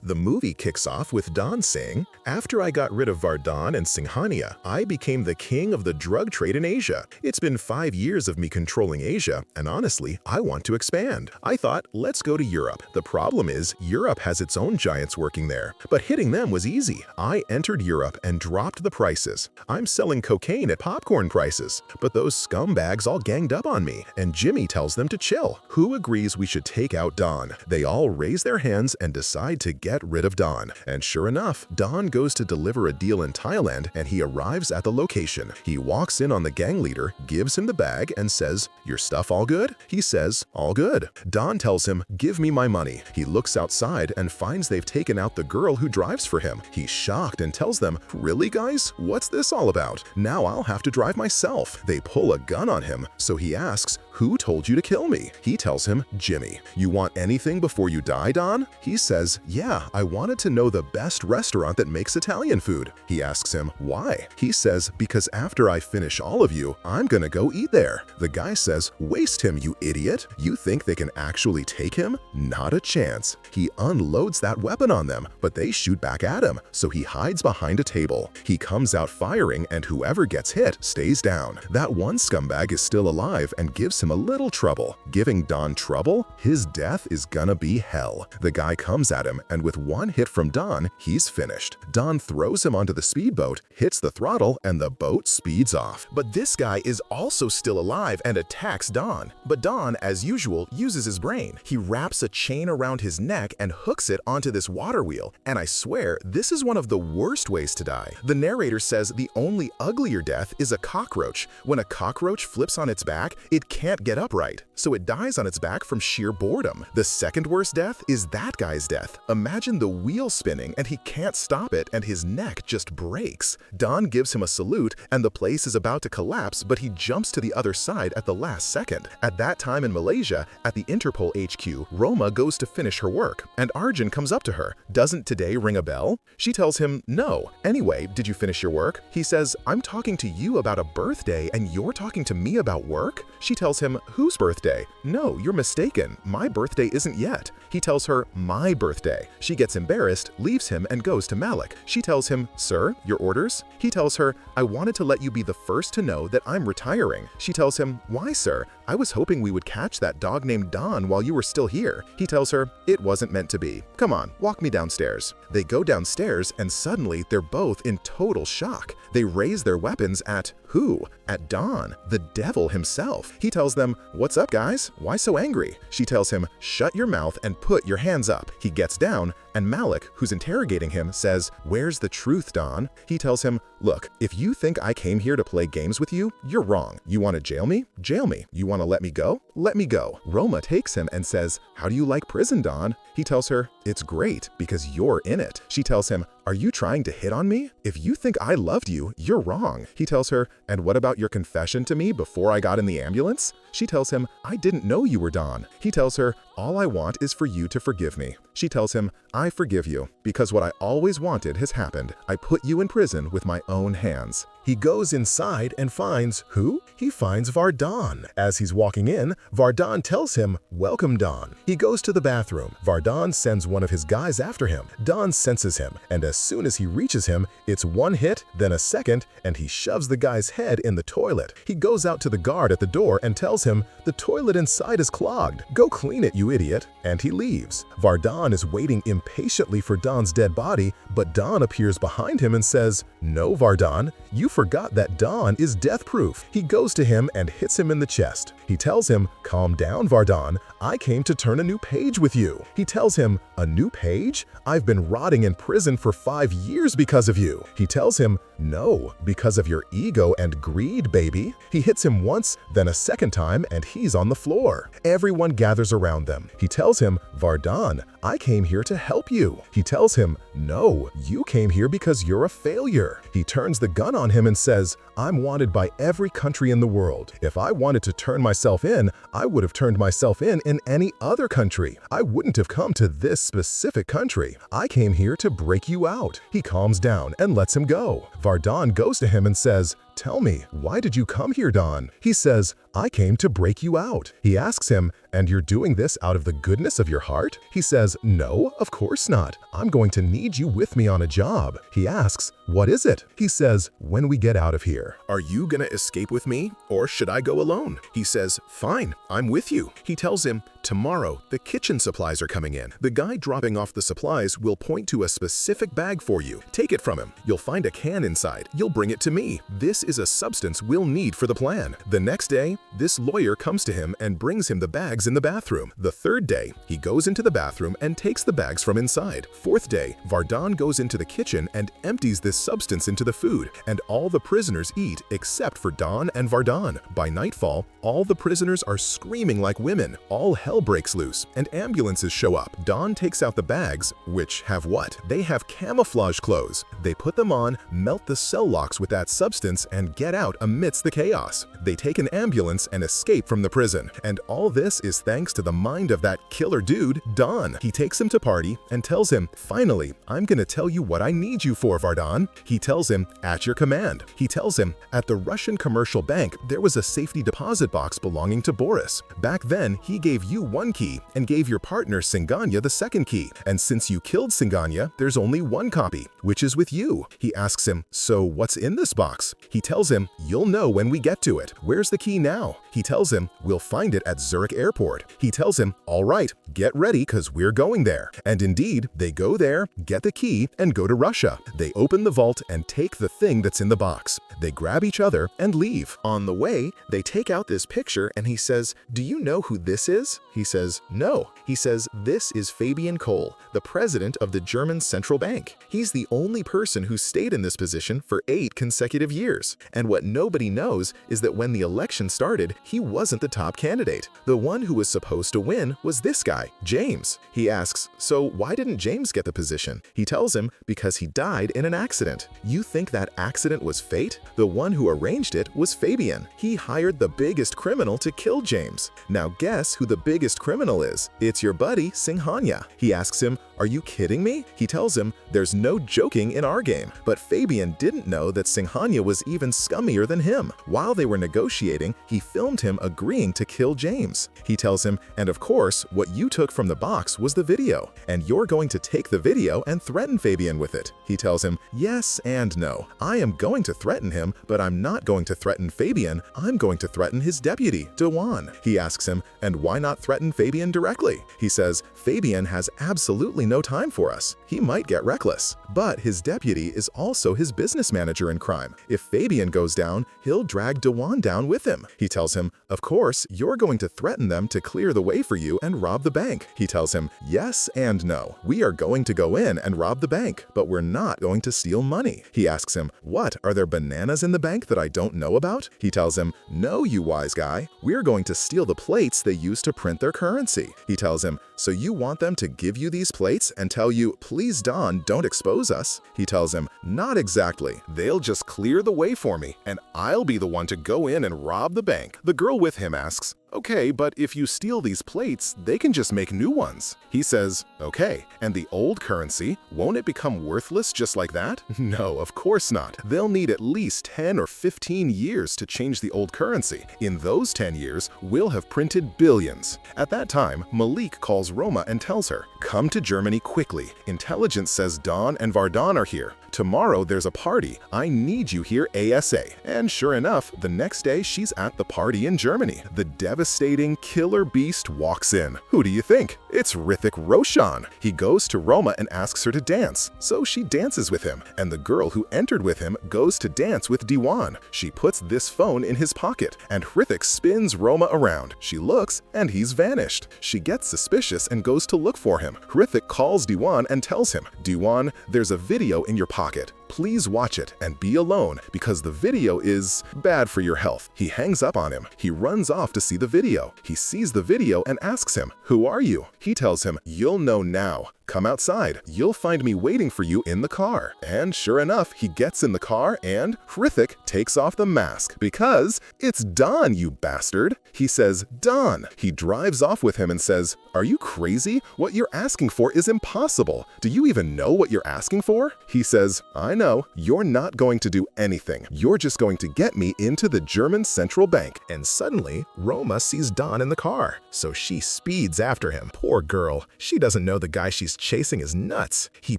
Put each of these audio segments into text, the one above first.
The movie kicks off with Don saying, "After I got rid of Vardhan and Singhania, I became the king of the drug trade in Asia. It's been 5 years of me controlling Asia, and honestly, I want to expand. I thought, let's go to Europe. The problem is, Europe has its own giants working there. But hitting them was easy. I entered Europe and dropped the prices. I'm selling cocaine at popcorn prices. But those scumbags all ganged up on me, and Jimmy tells them to chill. Who agrees we should take out Don? They all raise their hands and decide to get rid of Don. And sure enough, Don goes to deliver a deal in Thailand, and he arrives at the location. He walks in on the gang leader, gives him the bag, and says, "Your stuff all good?" He says, "All good." Don tells him, "Give me my money." He looks outside and finds they've taken out the girl who drives for him. He's shocked and tells them, "Really, guys? What's this all about? Now I'll have to drive myself." They pull a gun on him, so he asks, "Who told you to kill me?" He tells him, "Jimmy." "You want anything before you die, Don?" He says, "Yeah, I wanted to know the best restaurant that makes Italian food." He asks him, "Why?" He says, "Because after I finish all of you, I'm gonna go eat there." The guy says, "Waste him, you idiot. You think they can actually take him? Not a chance." He unloads that weapon on them, but they shoot back at him, so he hides behind a table. He comes out firing, and whoever gets hit stays down. That one scumbag is still alive and gives him a little trouble. Giving Don trouble? His death is gonna be hell. The guy comes at him, and with one hit from Don, he's finished. Don throws him onto the speedboat, hits the throttle, and the boat speeds off. But this guy is also still alive and attacks Don. But Don, as usual, uses his brain. He wraps a chain around his neck and hooks it onto this water wheel. And I swear, this is one of the worst ways to die. The narrator says the only uglier death is a cockroach. When a cockroach flips on its back, it can't get upright, so it dies on its back from sheer boredom. The second worst death is that guy's death. Imagine the wheel spinning and he can't stop it and his neck just breaks. Don gives him a salute and the place is about to collapse, but he jumps to the other side at the last second. At that time in Malaysia, at the Interpol HQ, Roma goes to finish her work, and Arjun comes up to her. "Doesn't today ring a bell?" She tells him, "No. Anyway, did you finish your work?" He says, "I'm talking to you about a birthday and you're talking to me about work?" She tells him, "Whose birthday?" "No, you're mistaken. My birthday isn't yet." He tells her, "My birthday." She gets embarrassed, leaves him, and goes to Malik. She tells him, "Sir, your orders?" He tells her, "I wanted to let you be the first to know that I'm retiring." She tells him, "Why, sir? I was hoping we would catch that dog named Don while you were still here." He tells her, "It wasn't meant to be. Come on, walk me downstairs." They go downstairs and suddenly they're both in total shock. They raise their weapons at who? At Don, the devil himself. He tells them, "What's up, guys? Why so angry?" She tells him, "Shut your mouth and put your hands up." He gets down, and Malik, who's interrogating him, says, "Where's the truth, Don?" He tells him, "Look, if you think I came here to play games with you, you're wrong. You want to jail me? Jail me. You want to let me go? Let me go." Roma takes him and says, "How do you like prison, Don?" He tells her, "It's great because you're in it." She tells him, "Are you trying to hit on me? If you think I loved you, you're wrong." He tells her, "And what about your confession to me before I got in the ambulance?" She tells him, "I didn't know you were Don." He tells her, "All I want is for you to forgive me." She tells him, "I forgive you, because what I always wanted has happened. I put you in prison with my own hands." He goes inside and finds who? He finds Vardhan. As he's walking in, Vardhan tells him, "Welcome, Don." He goes to the bathroom. Vardhan sends one of his guys after him. Don senses him, and as soon as he reaches him, it's one hit, then a second, and he shoves the guy's head in the toilet. He goes out to the guard at the door and tells him, "The toilet inside is clogged. Go clean it, you idiot." And he leaves. Vardhan is waiting impatiently for Don's dead body, but Don appears behind him and says, "No, Vardhan, you forgot that Don is death-proof." He goes to him and hits him in the chest. He tells him, "Calm down, Vardhan. I came to turn a new page with you." He tells him, "A new page? I've been rotting in prison for 5 years because of you." He tells him, "No, because of your ego and greed, baby." He hits him once, then a second time, and he's on the floor. Everyone gathers around them. He tells him, "Vardhan, I came here to help you." He tells him, "No, you came here because you're a failure." He turns the gun on him and says, "I'm wanted by every country in the world. If I wanted to turn myself in, I would have turned myself in any other country. I wouldn't have come to this specific country. I came here to break you out." He calms down and lets him go. Vardhan goes to him and says, "Tell me, why did you come here, Don?" He says, "I came to break you out." He asks him, "And you're doing this out of the goodness of your heart?" He says, "No, of course not. I'm going to need you with me on a job." He asks, "What is it?" He says, "When we get out of here." "Are you gonna escape with me, or should I go alone?" He says, "Fine, I'm with you." He tells him, "Tomorrow, the kitchen supplies are coming in. The guy dropping off the supplies will point to a specific bag for you. Take it from him. You'll find a can inside. You'll bring it to me. This is a substance we'll need for the plan." The next day, this lawyer comes to him and brings him the bags in the bathroom. The third day, he goes into the bathroom and takes the bags from inside. Fourth day, Vardhan goes into the kitchen and empties this substance into the food, and all the prisoners eat except for Don and Vardhan. By nightfall, all the prisoners are screaming like women. All hell breaks loose, and ambulances show up. Don takes out the bags, which have what? They have camouflage clothes. They put them on, melt the cell locks with that substance, and get out amidst the chaos. They take an ambulance and escape from the prison. And all this is thanks to the mind of that killer dude, Don. He takes him to party and tells him, "Finally, I'm gonna tell you what I need you for, Vardhan." He tells him, "At your command." He tells him, "At the Russian commercial bank, there was a safety deposit box belonging to Boris. Back then, he gave you one key and gave your partner Singanya the second key. And since you killed Singanya, there's only one copy, which is with you." He asks him, "So what's in this box?" He tells him, "You'll know when we get to it. Where's the key now?" He tells him, "We'll find it at Zurich Airport." He tells him, "All right, get ready because we're going there." And indeed, they go there, get the key, and go to Russia. They open the vault and take the thing that's in the box. They grab each other and leave. On the way, they take out this picture and he says, "Do you know who this is?" He says, "No." He says, "This is Fabian Kohl, the president of the German Central Bank. He's the only person who stayed in this position for 8 consecutive years. And what nobody knows is that when the election started, he wasn't the top candidate. The one who was supposed to win was this guy, James." He asks, "So why didn't James get the position?" He tells him, "Because he died in an accident." You think that accident was fate? The one who arranged it was Fabian. He hired the biggest criminal to kill James. Now guess who the biggest criminal is? It's your buddy, Singhania. He asks him, "Are you kidding me?" He tells him, "There's no joking in our game." But Fabian didn't know that Singhania was even scummier than him. While they were negotiating, he filmed him agreeing to kill James. He tells him, "And of course, what you took from the box was the video, and you're going to take the video and threaten Fabian with it." He tells him, "Yes and no. I am going to threaten him, but I'm not going to threaten Fabian. I'm going to threaten his deputy, Dewan." He asks him, "And why not threaten Fabian directly?" He says, "Fabian has absolutely no time for us. He might get reckless. But his deputy is also his business manager in crime. If Fabian goes down, he'll drag Dewan down with him." He tells him, "Of course, you're going to threaten them to clear the way for you and rob the bank." He tells him, "Yes and no. We are going to go in and rob the bank, but we're not going to steal money." He asks him, "What, are there bananas in the bank that I don't know about?" He tells him, "No, you wise guy. We're going to steal the plates they use to print their currency." He tells him, "So you want them to give you these plates and tell you, 'Please, Don, don't expose us'?" He tells him, "Not exactly. They'll just clear the way for me, and I'll be the one to go in and rob the bank." The girl with him asks, "Okay, but if you steal these plates, they can just make new ones." He says, "Okay, and the old currency, won't it become worthless just like that?" "No, of course not. They'll need at least 10 or 15 years to change the old currency. In those 10 years, we'll have printed billions." At that time, Malik calls Roma and tells her, "Come to Germany quickly. Intelligence says Don and Vardhan are here. Tomorrow there's a party. I need you here ASA." And sure enough, the next day she's at the party in Germany. The devastating killer beast walks in. Who do you think? It's Hrithik Roshan. He goes to Roma and asks her to dance, so she dances with him. And the girl who entered with him goes to dance with Dewan. She puts this phone in his pocket, and Hrithik spins Roma around. She looks, and he's vanished. She gets suspicious and goes to look for him. Hrithik calls Dewan and tells him, "Dewan, there's a video in your pocket. Please watch it and be alone because the video is bad for your health." He hangs up on him. He runs off to see the video. He sees the video and asks him, "Who are you?" He tells him, "You'll know now. come outside. You'll find me waiting for you in the car. And sure enough, he gets in the car and Hrithik takes off the mask because it's Don, you bastard. He says, Don. He drives off with him and says, are you crazy? What you're asking for is impossible. Do you even know what you're asking for? He says, I know. You're not going to do anything. You're just going to get me into the German central bank. And suddenly, Roma sees Don in the car, so she speeds after him. Poor girl. She doesn't know the guy she's chasing is nuts. He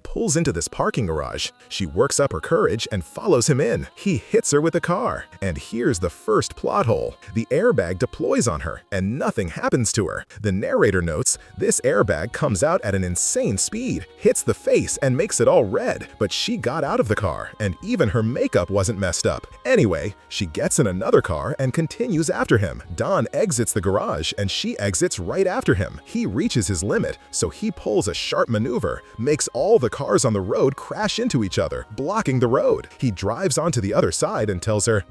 pulls into this parking garage. She works up her courage and follows him in. He hits her with the car. And here's the first plot hole. The airbag deploys on her, and nothing happens to her. The narrator notes, this airbag comes out at an insane speed, hits the face and makes it all red, but she got out of the car, and even her makeup wasn't messed up. Anyway, she gets in another car and continues after him. Don exits the garage, and she exits right after him. He reaches his limit, so he pulls a sharp maneuver, makes all the cars on the road crash into each other, blocking the road. He drives onto the other side and tells her,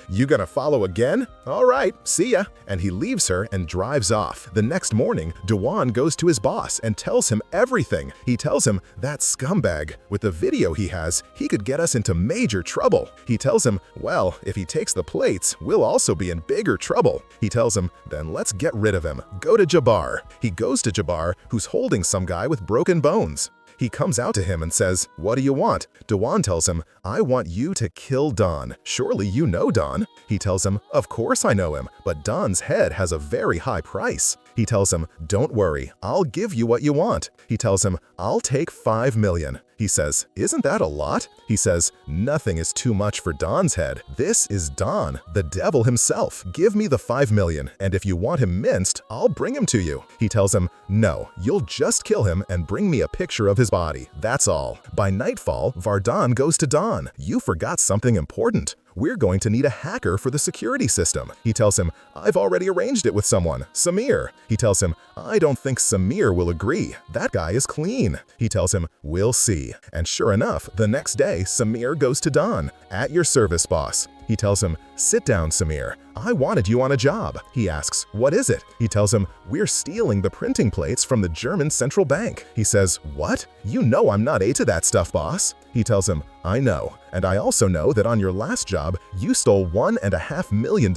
you gonna follow again? All right, see ya. And he leaves her and drives off. The next morning, Dewan goes to his boss and tells him everything. He tells him, that scumbag, with the video he has, he could get us into major trouble. He tells him, well, if he takes the plates, we'll also be in bigger trouble. He tells him, then let's get rid of him. Go to Jabbar. He goes to Jabbar, who's holding some guy with broken bones. He comes out to him and says, what do you want? Dewan tells him, I want you to kill Don. Surely you know Don. He tells him, of course I know him, but Don's head has a very high price. He tells him, don't worry, I'll give you what you want. He tells him, I'll take 5 million. He says, isn't that a lot? He says, nothing is too much for Don's head. This is Don, the devil himself. Give me the 5 million, and if you want him minced, I'll bring him to you. He tells him, no, you'll just kill him and bring me a picture of his body. That's all. By nightfall, Vardhan goes to Don. You forgot something important. We're going to need a hacker for the security system. He tells him, I've already arranged it with someone, Samir. He tells him, I don't think Samir will agree. That guy is clean. He tells him, we'll see. And sure enough, the next day, Samir goes to Don. At your service, boss. He tells him, sit down, Samir. I wanted you on a job. He asks, what is it? He tells him, we're stealing the printing plates from the German central bank. He says, what? You know I'm not into that stuff, boss. He tells him, I know. And I also know that on your last job, you stole $1.5 million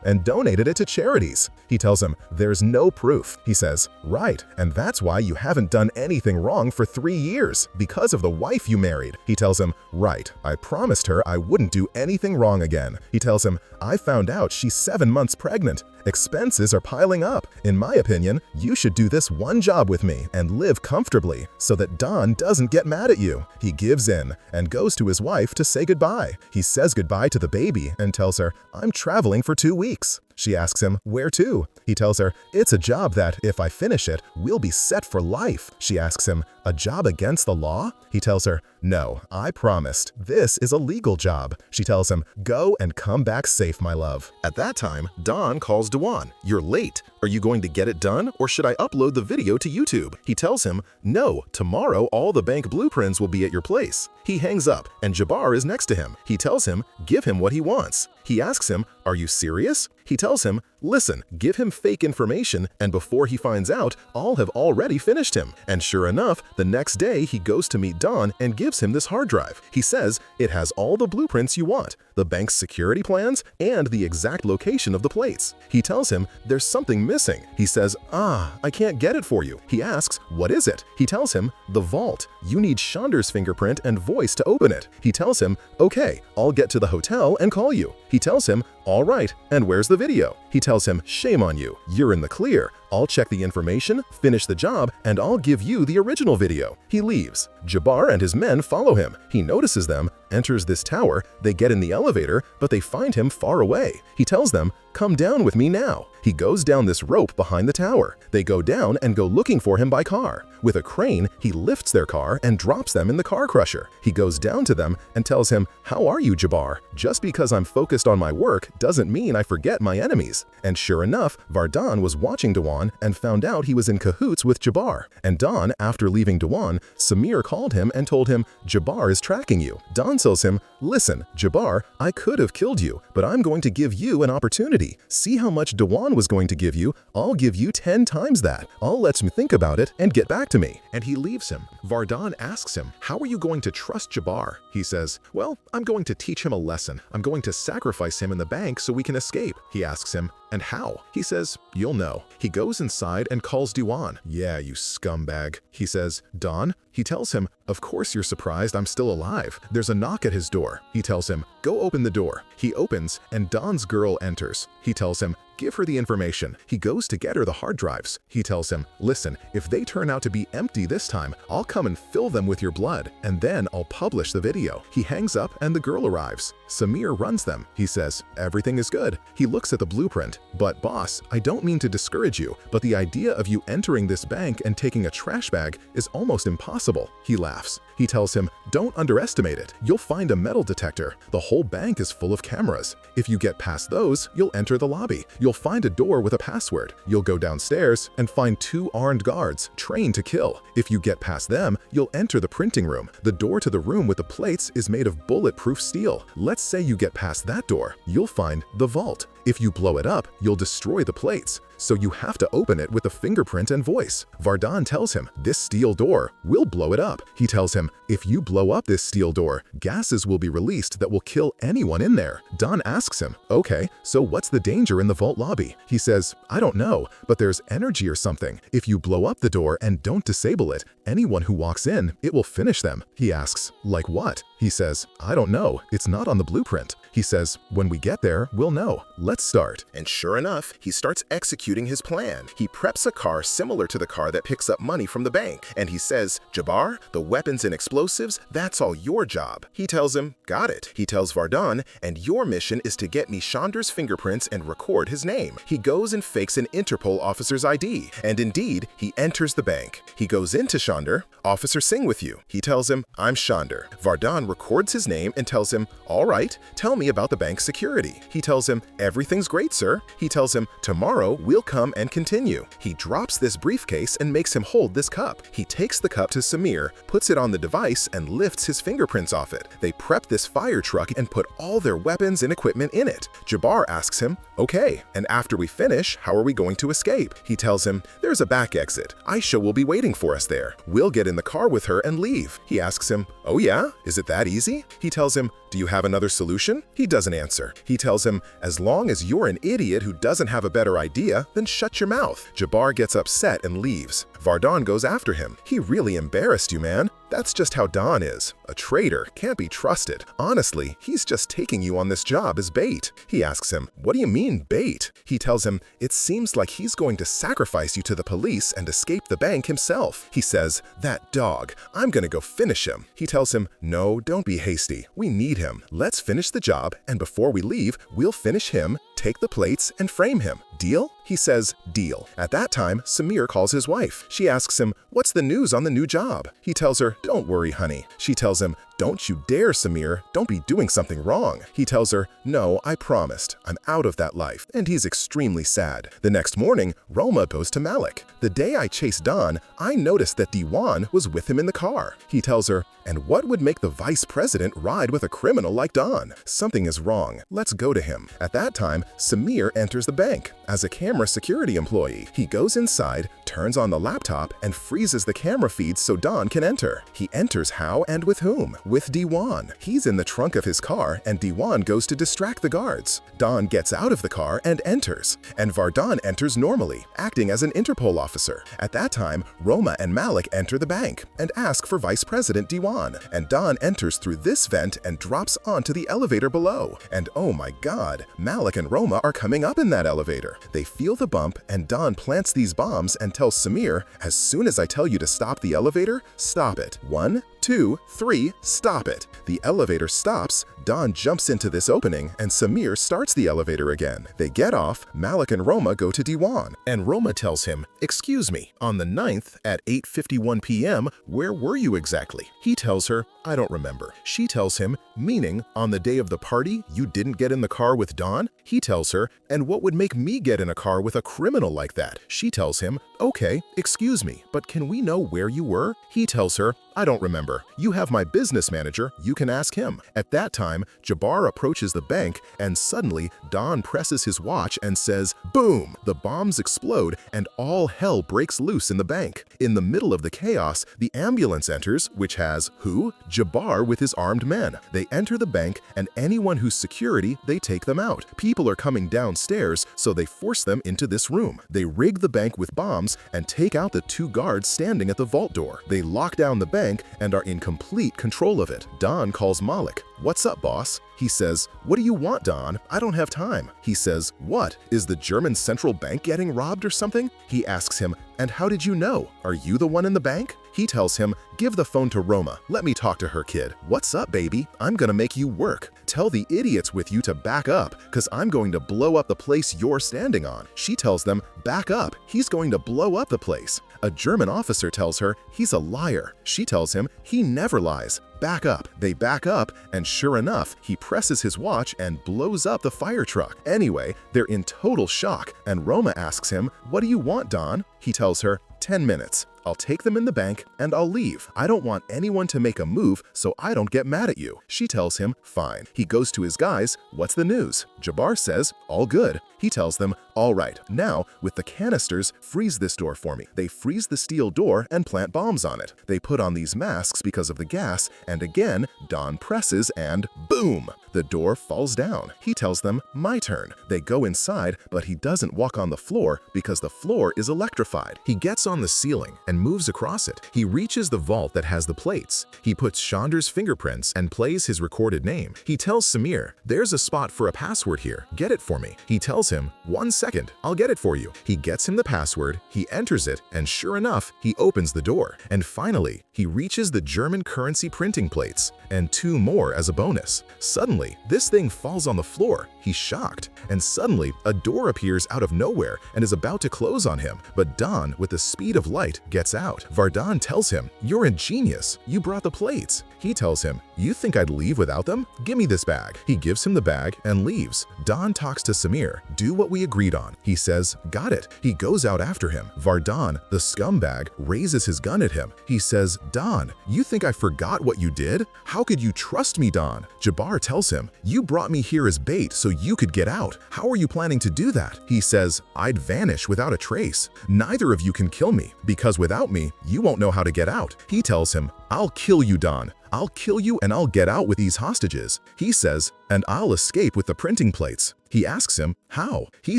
and donated it to charities. He tells him, there's no proof. He says, right, and that's why you haven't done anything wrong for 3 years, because of the wife you married. He tells him, right, I promised her I wouldn't do anything wrong again. He tells him, I found out she's 7 months pregnant. Expenses are piling up. In my opinion, you should do this one job with me and live comfortably so that Don doesn't get mad at you. He gives in and goes to his wife to say goodbye. He says goodbye to the baby and tells her, I'm traveling for 2 weeks. She asks him, where to? He tells her, it's a job that, if I finish it, we'll be set for life. She asks him, a job against the law? He tells her, no, I promised. This is a legal job. She tells him, go and come back safe, my love. At that time, Don calls Dewan. You're late. Are you going to get it done, or should I upload the video to YouTube? He tells him, no, tomorrow all the bank blueprints will be at your place. He hangs up, and Jabbar is next to him. He tells him, give him what he wants. He asks him, are you serious? He tells him, listen, give him fake information, and before he finds out, I'll have already finished him. And sure enough, the next day he goes to meet Don and gives him this hard drive. He says it has all the blueprints you want, the bank's security plans, and the exact location of the plates. He tells him there's something missing. He says, I can't get it for you. He asks, what is it? He tells him, the vault. You need Chandra's fingerprint and voice to open it. He tells him, okay, I'll get to the hotel and call you. He tells him, all right, and where's the video? He tells him, shame on you, you're in the clear. I'll check the information, finish the job, and I'll give you the original video. He leaves. Jabbar and his men follow him. He notices them, enters this tower, they get in the elevator, but they find him far away. He tells them, come down with me now. He goes down this rope behind the tower. They go down and go looking for him by car. With a crane, he lifts their car and drops them in the car crusher. He goes down to them and tells him, how are you, Jabbar? Just because I'm focused on my work doesn't mean I forget my enemies. And sure enough, Vardhan was watching Dewan and found out he was in cahoots with Jabbar. And Don, after leaving Dewan, Samir called him and told him, Jabbar is tracking you. Don tells him, "Listen, Jabbar, I could have killed you, but I'm going to give you an opportunity. See how much Dewan was going to give you? I'll give you 10 times that. I'll let him think about it and get back to me." And he leaves him. Vardhan asks him, "How are you going to trust Jabbar?" He says, "Well, I'm going to teach him a lesson. I'm going to sacrifice him in the bank so we can escape." He asks him, "And how?" He says, "You'll know." He goes inside and calls Dewan. "Yeah, you scumbag." He says, "Don?" He tells him, "Of course you're surprised I'm still alive." There's a knock at his door. He tells him, "Go open the door." He opens, and Don's girl enters. He tells him, "Give her the information." He goes to get her the hard drives. He tells him, "Listen, if they turn out to be empty this time, I'll come and fill them with your blood, and then I'll publish the video." He hangs up and the girl arrives. Samir runs them. He says, "Everything is good." He looks at the blueprint. "But boss, I don't mean to discourage you, but the idea of you entering this bank and taking a trash bag is almost impossible." He laughs. He tells him, "Don't underestimate it. You'll find a metal detector. The whole bank is full of cameras. If you get past those, you'll enter the lobby. You'll find a door with a password. You'll go downstairs and find 2 armed guards trained to kill. If you get past them, you'll enter the printing room. The door to the room with the plates is made of bulletproof steel. Let's say you get past that door, you'll find the vault. If you blow it up, you'll destroy the plates. So you have to open it with a fingerprint and voice." Vardhan tells him, "This steel door will blow it up." He tells him, "If you blow up this steel door, gases will be released that will kill anyone in there." Don asks him, "Okay, so what's the danger in the vault lobby?" He says, "I don't know, but there's energy or something. If you blow up the door and don't disable it, anyone who walks in, it will finish them." He asks, "Like what?" He says, "I don't know. It's not on the blueprint." He says, "When we get there, we'll know. Let's start." And sure enough, he starts executing his plan. He preps a car similar to the car that picks up money from the bank. And he says, "Jabbar, the weapons and explosives, that's all your job." He tells him, "Got it." He tells Vardhan, "And your mission is to get me Chandra's fingerprints and record his name." He goes and fakes an Interpol officer's ID. And indeed, he enters the bank. He goes into Chandra. "Officer Singh with you." He tells him, "I'm Chandra." Vardhan records his name and tells him, "All right, tell me about the bank's security." He tells him, "Everything's great, sir." He tells him, "Tomorrow we'll come and continue." He drops this briefcase and makes him hold this cup. He takes the cup to Samir, puts it on the device, and lifts his fingerprints off it. They prep this fire truck and put all their weapons and equipment in it. Jabbar asks him, "Okay, and after we finish, how are we going to escape?" He tells him, "There's a back exit. Aisha will be waiting for us there. We'll get in the car with her and leave." He asks him, "Oh yeah? Is it that easy?" He tells him, "Do you have another solution?" He doesn't answer. He tells him, "As long as you're an idiot who doesn't have a better idea, then shut your mouth." Jabbar gets upset and leaves. Vardhan goes after him. "He really embarrassed you, man. That's just how Don is. A traitor, can't be trusted. Honestly, he's just taking you on this job as bait." He asks him, "What do you mean, bait?" He tells him, "It seems like he's going to sacrifice you to the police and escape the bank himself." He says, "That dog, I'm gonna go finish him." He tells him, "No, don't be hasty. We need him. Let's finish the job, and before we leave, we'll finish him, take the plates, and frame him. Deal?" He says, "Deal." At that time, Samir calls his wife. She asks him, "What's the news on the new job?" He tells her, "Don't worry, honey." She tells him, "Don't you dare, Samir. Don't be doing something wrong." He tells her, "No, I promised. I'm out of that life." And he's extremely sad. The next morning, Roma goes to Malik. "The day I chased Don, I noticed that Dewan was with him in the car." He tells her, "And what would make the vice president ride with a criminal like Don? Something is wrong. Let's go to him." At that time, Samir enters the bank as a camera security employee. He goes inside, turns on the laptop, and freezes the camera feeds so Don can enter. He enters how and with whom? With Dewan. He's in the trunk of his car, and Dewan goes to distract the guards. Don gets out of the car and enters. And Vardhan enters normally, acting as an Interpol officer. At that time, Roma and Malik enter the bank and ask for Vice President Dewan. And Don enters through this vent and drops onto the elevator below. And oh my god, Malik and Roma are coming up in that elevator. They feel the bump, and Don plants these bombs and tells Samir, "As soon as I tell you to stop the elevator, stop it. 1, 2, 3, stop it." The elevator stops, Don jumps into this opening, and Samir starts the elevator again. They get off, Malik and Roma go to Dewan, and Roma tells him, "Excuse me, on the 9th at 8:51 p.m., where were you exactly?" He tells her, "I don't remember." She tells him, "Meaning, on the day of the party, you didn't get in the car with Don?" He tells her, "And what would make me get in a car with a criminal like that?" She tells him, "Okay, excuse me, but can we know where you were?" He tells her, "I don't remember. You have my business office manager, you can ask him. At that time, Jabbar approaches the bank and suddenly Don presses his watch and says, boom! The bombs explode and all hell breaks loose in the bank. In the middle of the chaos, the ambulance enters, which has who? Jabbar with his armed men. They enter the bank and anyone who's security, they take them out. People are coming downstairs, so they force them into this room. They rig the bank with bombs and take out the 2 guards standing at the vault door. They lock down the bank and are in complete control of it. Don calls Malik. What's up, boss? He says, what do you want, Don? I don't have time. He says, what? Is the German central bank getting robbed or something? He asks him, and how did you know? Are you the one in the bank? He tells him, give the phone to Roma. Let me talk to her, kid. What's up, baby? I'm gonna make you work. Tell the idiots with you to back up, cause I'm going to blow up the place you're standing on. She tells them, back up. He's going to blow up the place. A German officer tells her he's a liar. She tells him he never lies. Back up. They back up, and sure enough, he presses his watch and blows up the fire truck. Anyway, they're in total shock, and Roma asks him, what do you want, Don? He tells her, 10 minutes. I'll take them in the bank and I'll leave. I don't want anyone to make a move so I don't get mad at you. She tells him, fine. He goes to his guys, what's the news? Jabbar says, all good. He tells them, all right, now with the canisters, freeze this door for me. They freeze the steel door and plant bombs on it. They put on these masks because of the gas, and again, Don presses and boom! The door falls down. He tells them, my turn. They go inside, but he doesn't walk on the floor because the floor is electrified. He gets on the ceiling and moves across it. He reaches the vault that has the plates. He puts Chandra's fingerprints and plays his recorded name. He tells Samir, there's a spot for a password here. Get it for me. He tells him, 1 second, I'll get it for you. He gets him the password, he enters it, and sure enough, he opens the door. And finally, he reaches the German currency printing plates, and 2 more as a bonus. Suddenly, this thing falls on the floor. He's shocked. And suddenly, a door appears out of nowhere and is about to close on him. But Don, with the speed of light, gets out. Vardan tells him, you're a genius. You brought the plates. He tells him, you think I'd leave without them? Give me this bag. He gives him the bag and leaves. Don talks to Samir. Do what we agreed on. He says, got it. He goes out after him. Vardan, the scumbag, raises his gun at him. He says, Don, you think I forgot what you did? How could you trust me, Don? Jabbar tells him, you brought me here as bait so you could get out. How are you planning to do that? He says, I'd vanish without a trace. Neither of you can kill me, because without me, you won't know how to get out. He tells him, I'll kill you, Don. I'll kill you and I'll get out with these hostages. He says, and I'll escape with the printing plates. He asks him, how? He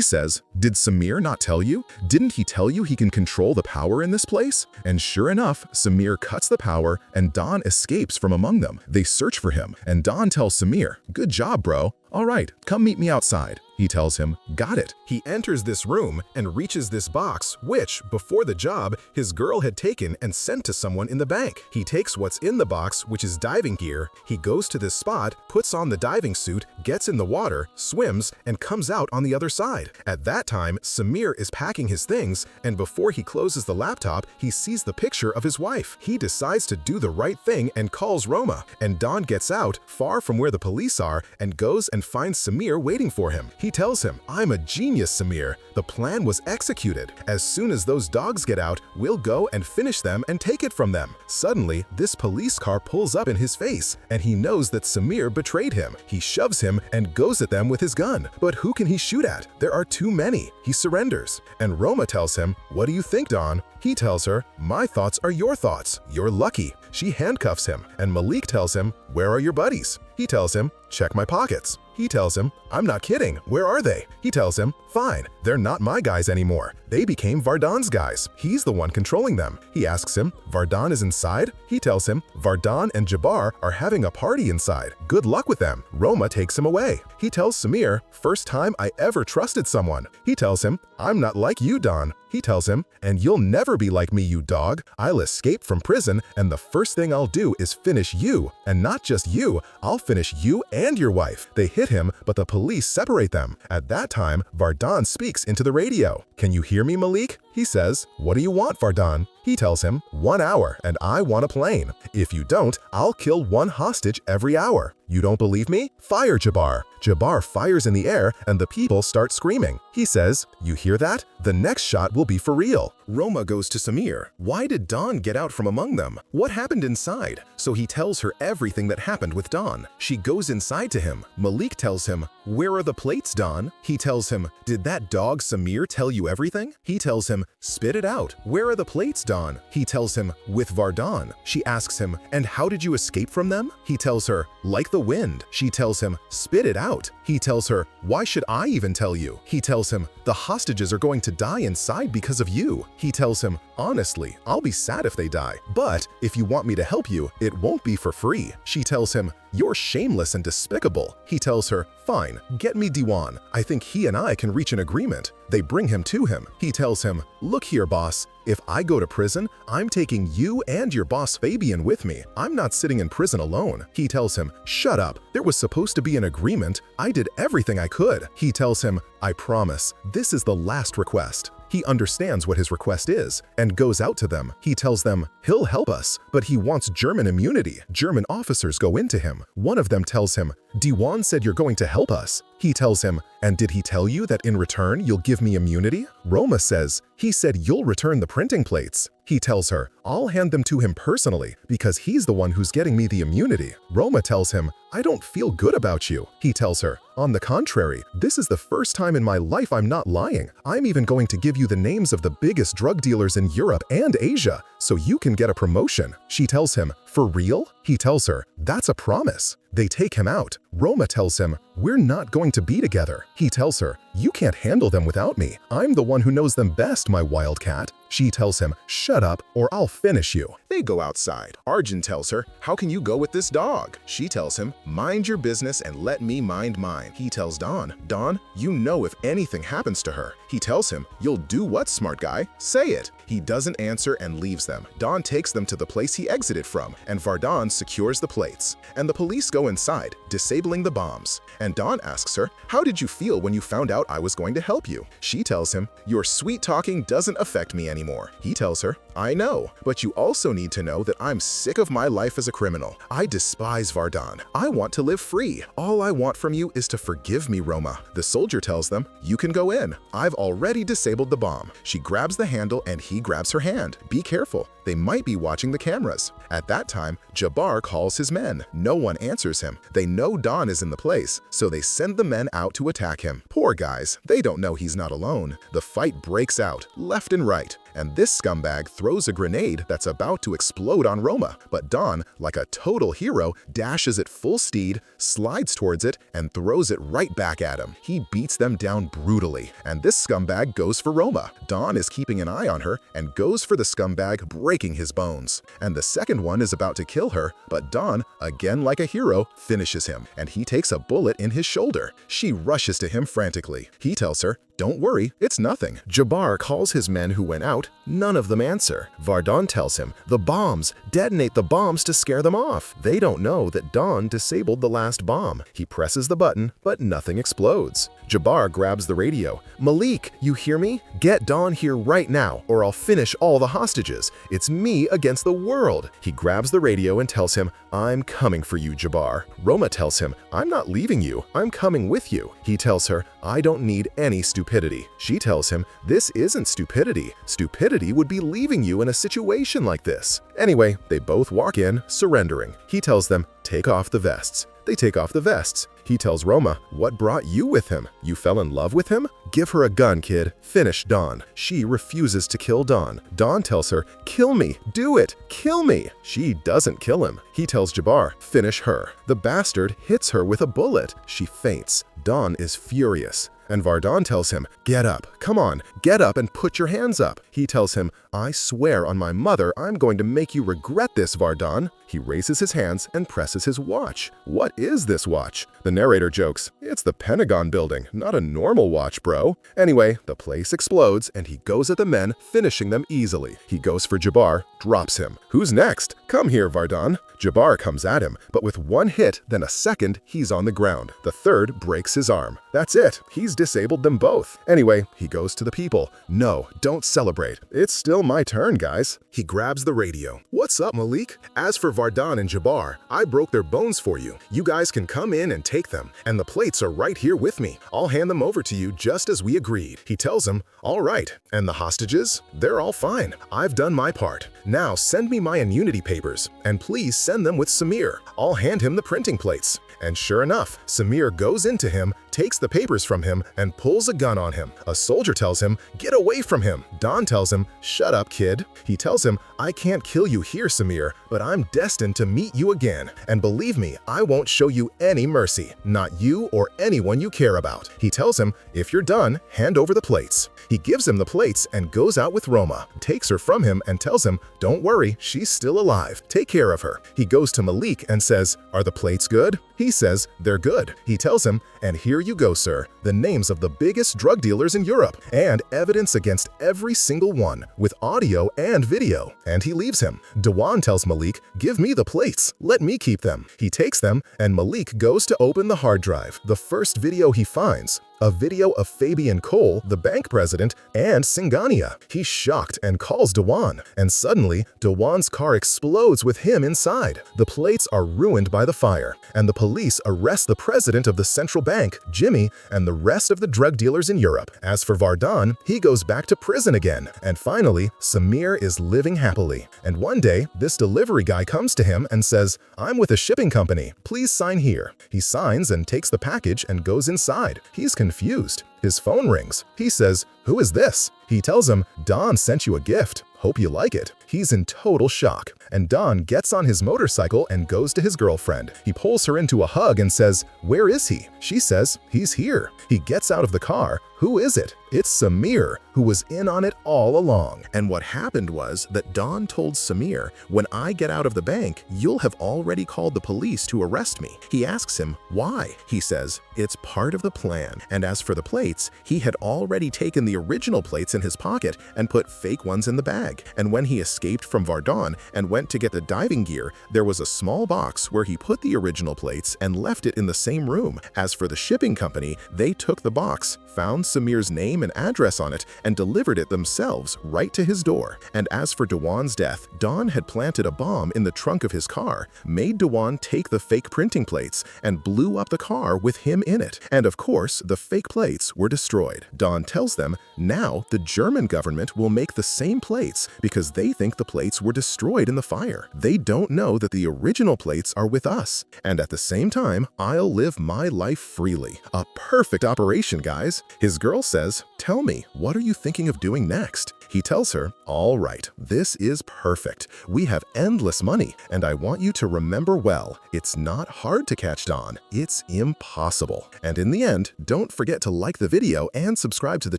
says, did Samir not tell you? Didn't he tell you he can control the power in this place? And sure enough, Samir cuts the power and Don escapes from among them. They search for him and Don tells Samir, good job, bro. All right, come meet me outside. He tells him, got it. He enters this room and reaches this box, which, before the job, his girl had taken and sent to someone in the bank. He takes what's in the box, which is diving gear. He goes to this spot, puts on the diving suit, gets in the water, swims, and comes out on the other side. At that time, Samir is packing his things, and before he closes the laptop, he sees the picture of his wife. He decides to do the right thing and calls Roma, and Don gets out, far from where the police are, and goes and finds Samir waiting for him. He tells him, I'm a genius, Samir. The plan was executed. As soon as those dogs get out, we'll go and finish them and take it from them. Suddenly, this police car pulls up in his face, and he knows that Samir betrayed him. He shoves him and goes at them with his gun. But who can he shoot at? There are too many. He surrenders. And Roma tells him, what do you think, Don? He tells her, my thoughts are your thoughts. You're lucky. She handcuffs him, and Malik tells him, where are your buddies? He tells him, check my pockets. He tells him, I'm not kidding, where are they? He tells him, fine, they're not my guys anymore. They became Vardan's guys. He's the one controlling them. He asks him, Vardan is inside? He tells him, Vardan and Jabbar are having a party inside. Good luck with them. Roma takes him away. He tells Samir, first time I ever trusted someone. He tells him, I'm not like you, Don. He tells him, and you'll never be like me, you dog. I'll escape from prison, and the first thing I'll do is finish you. And not just you, I'll finish you and your wife. They hit him, but the police separate them. At that time, Vardan speaks into the radio. Can you hear me, Malik? He says, what do you want, Vardan? He tells him, 1 hour and I want a plane. If you don't, I'll kill 1 hostage every hour. You don't believe me? Fire Jabbar. Jabbar fires in the air and the people start screaming. He says, you hear that? The next shot will be for real. Roma goes to Samir. Why did Dawn get out from among them? What happened inside? So he tells her everything that happened with Dawn. She goes inside to him. Malik tells him, where are the plates, Dawn? He tells him, did that dog Samir tell you everything? He tells him, spit it out. Where are the plates, Dawn? He tells him, with Vardon. She asks him, and how did you escape from them? He tells her, like the wind. She tells him, spit it out. He tells her, why should I even tell you? He tells him, the hostages are going to die inside because of you. He tells him, honestly, I'll be sad if they die, but if you want me to help you, it won't be for free. She tells him, you're shameless and despicable. He tells her, fine, get me Diwan. I think he and I can reach an agreement. They bring him to him. He tells him, look here, boss. If I go to prison, I'm taking you and your boss Fabian with me. I'm not sitting in prison alone. He tells him, shut up. There was supposed to be an agreement. I did everything I could. He tells him, I promise, this is the last request. He understands what his request is and goes out to them. He tells them, he'll help us, but he wants German immunity. German officers go into him. One of them tells him, Diwan said you're going to help us. He tells him, and did he tell you that in return you'll give me immunity? Roma says, he said you'll return the printing plates. He tells her, I'll hand them to him personally because he's the one who's getting me the immunity. Roma tells him, I don't feel good about you. He tells her, on the contrary, this is the first time in my life I'm not lying. I'm even going to give you the names of the biggest drug dealers in Europe and Asia so you can get a promotion. She tells him, for real? He tells her, that's a promise. They take him out. Roma tells him, we're not going to be together. He tells her, you can't handle them without me. I'm the one who knows them best, my wildcat. She tells him, shut up or I'll finish you. They go outside. Arjun tells her, how can you go with this dog? She tells him, mind your business and let me mind mine. He tells Dawn, Dawn, you know if anything happens to her. He tells him, you'll do what, smart guy? Say it. He doesn't answer and leaves them. Dawn takes them to the place he exited from, and Vardon secures the plates. And the police go inside, disabling the bombs. And Dawn asks her, how did you feel when you found out I was going to help you? She tells him, your sweet talking doesn't affect me anymore. He tells her, I know, but you also need to know that I'm sick of my life as a criminal. I despise Vardon. I want to live free. All I want from you is to forgive me, Roma. The soldier tells them, you can go in. I've already disabled the bomb. She grabs the handle and he grabs her hand. Be careful. They might be watching the cameras. At that time, Jabbar calls his men. No one answers him. They know Dawn is in the place, so they send the men out to attack him. Poor guys, they don't know he's not alone. The fight breaks out, left and right, and this scumbag throws a grenade that's about to explode on Roma. But Dawn, like a total hero, dashes at full speed, slides towards it, and throws it right back at him. He beats them down brutally, and this scumbag goes for Roma. Dawn is keeping an eye on her and goes for the scumbag, breaking his bones. And the second one is about to kill her, but Dawn, again like a hero, finishes him, and he takes a bullet in his shoulder. She rushes to him frantically. He tells her, don't worry, it's nothing. Jabbar calls his men who went out. None of them answer. Vardon tells him, the bombs! Detonate the bombs to scare them off. They don't know that Dawn disabled the last bomb. He presses the button, but nothing explodes. Jabbar grabs the radio. Malik, you hear me? Get Dawn here right now, or I'll finish all the hostages. It's me against the world. He grabs the radio and tells him, I'm coming for you, Jabbar. Roma tells him, I'm not leaving you. I'm coming with you. He tells her, I don't need any stupidity. She tells him, this isn't stupidity. Stupidity would be leaving you in a situation like this. Anyway, they both walk in, surrendering. He tells them, take off the vests. They take off the vests. He tells Roma, what brought you with him? You fell in love with him? Give her a gun, kid. Finish Dawn. She refuses to kill Dawn. Dawn tells her, kill me. Do it. Kill me. She doesn't kill him. He tells Jabbar, finish her. The bastard hits her with a bullet. She faints. Dawn is furious. And Vardon tells him, get up, come on, get up and put your hands up. He tells him, I swear on my mother I'm going to make you regret this, Vardon. He raises his hands and presses his watch. What is this watch? The narrator jokes, it's the Pentagon building, not a normal watch, bro. Anyway, the place explodes and he goes at the men, finishing them easily. He goes for Jabbar, drops him. Who's next? Come here, Vardon. Jabbar comes at him, but with one hit, then a second, he's on the ground. The third breaks his arm. That's it. He's disabled them both. Anyway, he goes to the people. No, don't celebrate. It's still my turn, guys. He grabs the radio. What's up, Malik? As for Vardhan and Jabbar, I broke their bones for you. You guys can come in and take them. And the plates are right here with me. I'll hand them over to you just as we agreed. He tells him, all right. And the hostages? They're all fine. I've done my part. Now send me my immunity papers. And please send them with Samir. I'll hand him the printing plates. And sure enough, Samir goes into him, takes the papers from him, and pulls a gun on him. A soldier tells him, get away from him. Don tells him, shut up, kid. He tells him, I can't kill you here, Samir, but I'm destined to meet you again. And believe me, I won't show you any mercy, not you or anyone you care about. He tells him, if you're done, hand over the plates. He gives him the plates and goes out with Roma, takes her from him and tells him, don't worry, she's still alive. Take care of her. He goes to Malik and says, are the plates good? He says, they're good. He tells him, and here you go, sir, the names of the biggest drug dealers in Europe, and evidence against every single one, with audio and video. And he leaves him. Dewan tells Malik, give me the plates, let me keep them. He takes them, and Malik goes to open the hard drive. The first video he finds, a video of Fabian Cole, the bank president, and Singhania. He's shocked and calls Dewan, and suddenly, Dewan's car explodes with him inside. The plates are ruined by the fire, and the police arrest the president of the central bank, Jimmy, and the rest of the drug dealers in Europe. As for Vardhan, he goes back to prison again. And finally, Samir is living happily. And one day, this delivery guy comes to him and says, I'm with a shipping company. Please sign here. He signs and takes the package and goes inside. He's confused. His phone rings. He says, who is this? He tells him, Don sent you a gift. Hope you like it. He's in total shock. And Don gets on his motorcycle and goes to his girlfriend. He pulls her into a hug and says, where is he? She says, he's here. He gets out of the car. Who is it? It's Samir, who was in on it all along. And what happened was that Don told Samir, when I get out of the bank, you'll have already called the police to arrest me. He asks him, why? He says, it's part of the plan. And as for the plates, he had already taken the original plates in his pocket and put fake ones in the bag. And when he escaped from Vardhan and went to get the diving gear, there was a small box where he put the original plates and left it in the same room. As for the shipping company, they took the box, found Samir's name and address on it, and delivered it themselves right to his door. And as for Dewan's death, Don had planted a bomb in the trunk of his car, made Dewan take the fake printing plates, and blew up the car with him in it. And of course, the fake plates were destroyed. Don tells them, now the German government will make the same plates because they think the plates were destroyed in the fire. They don't know that the original plates are with us. And at the same time, I'll live my life freely. A perfect operation, guys. His girl says, tell me, what are you thinking of doing next? He tells her, all right, this is perfect. We have endless money, and I want you to remember well, it's not hard to catch Don, it's impossible. And in the end, don't forget to like the video and subscribe to the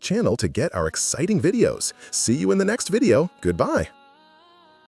channel to get our exciting videos. See you in the next video. Goodbye.